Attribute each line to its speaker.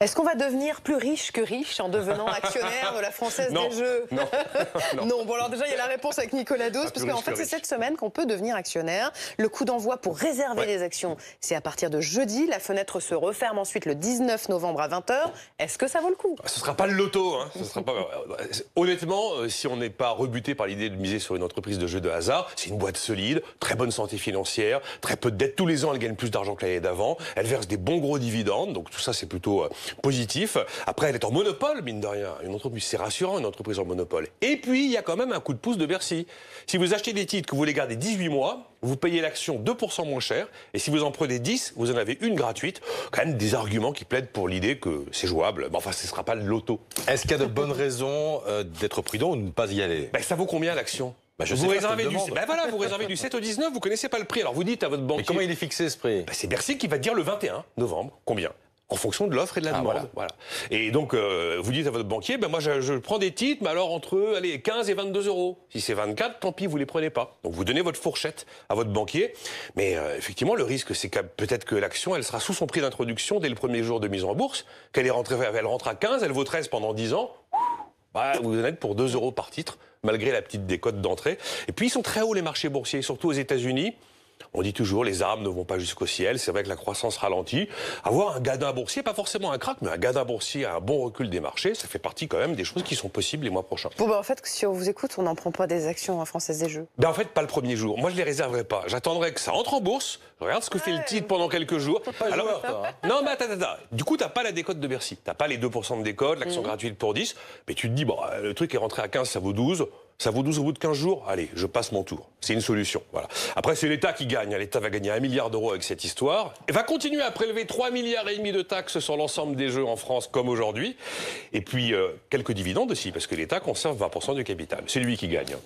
Speaker 1: Est-ce qu'on va devenir plus riche que riche en devenant actionnaire de la Française des Jeux?
Speaker 2: Non, non.
Speaker 1: Non, bon alors déjà il y a la réponse avec Nicolas Dos, parce qu'en fait c'est cette semaine qu'on peut devenir actionnaire. Le coup d'envoi pour réserver les actions, c'est à partir de jeudi. La fenêtre se referme ensuite le 19 novembre à 20 h. Est-ce que ça vaut le coup?
Speaker 2: Ce ne sera pas le loto. Hein. Ce sera pas... Honnêtement, si on n'est pas rebuté par l'idée de miser sur une entreprise de jeux de hasard, c'est une boîte solide, très bonne santé financière, très peu de dettes. Tous les ans, elle gagne plus d'argent que l'année d'avant. Elle verse des bons gros dividendes, donc tout ça c'est plutôt positif. Après, elle est en monopole, mine de rien. Une entreprise, c'est rassurant, une entreprise en monopole. Et puis, il y a quand même un coup de pouce de Bercy. Si vous achetez des titres que vous les gardez 18 mois, vous payez l'action 2% moins cher. Et si vous en prenez 10, vous en avez une gratuite. Quand même des arguments qui plaident pour l'idée que c'est jouable. Mais enfin, ce ne sera pas le loto.
Speaker 3: Est-ce qu'il y a de bonnes raisons d'être prudent ou de ne pas y aller?
Speaker 2: Ça vaut combien l'action?
Speaker 3: Vous réservez
Speaker 2: du 7 au 19, vous connaissez pas le prix. Alors vous dites à votre banquier...
Speaker 3: Mais comment il est fixé ce prix?
Speaker 2: C'est Bercy qui va dire le 21 novembre combien, en fonction de l'offre et de la demande. Voilà. Et donc, vous dites à votre banquier, moi je prends des titres, mais alors entre 15 et 22 euros. Si c'est 24, tant pis, vous les prenez pas. Donc vous donnez votre fourchette à votre banquier. Mais effectivement, le risque, c'est que peut-être que l'action, elle sera sous son prix d'introduction dès le premier jour de mise en bourse, qu'elle rentre à 15, elle vaut 13 pendant 10 ans. Vous en êtes pour 2 euros par titre, malgré la petite décote d'entrée. Et puis, ils sont très hauts, les marchés boursiers, surtout aux États-Unis. On dit toujours, les arbres ne vont pas jusqu'au ciel. C'est vrai que la croissance ralentit. Avoir un gadin boursier, pas forcément un crack, mais un gadin boursier, un bon recul des marchés, ça fait partie quand même des choses qui sont possibles les mois prochains.
Speaker 1: Bon, en fait, si on vous écoute, on n'en prend pas des actions à Française des Jeux.
Speaker 2: En fait, pas le premier jour. Moi, je les réserverai pas. J'attendrai que ça entre en bourse. Je regarde ce que fait le titre pendant quelques jours. Non, mais attends. Du coup, t'as pas la décote de Bercy. T'as pas les 2% de décote, l'action gratuite pour 10. Mais tu te dis, le truc est rentré à 15, ça vaut 12. Ça vaut 12 au bout de 15 jours. Allez, je passe mon tour. C'est une solution. Voilà. Après, c'est l'État qui gagne. L'État va gagner 1 milliard d'euros avec cette histoire. Et va continuer à prélever 3,5 milliards de taxes sur l'ensemble des jeux en France, comme aujourd'hui. Et puis, quelques dividendes aussi, parce que l'État conserve 20% du capital. C'est lui qui gagne.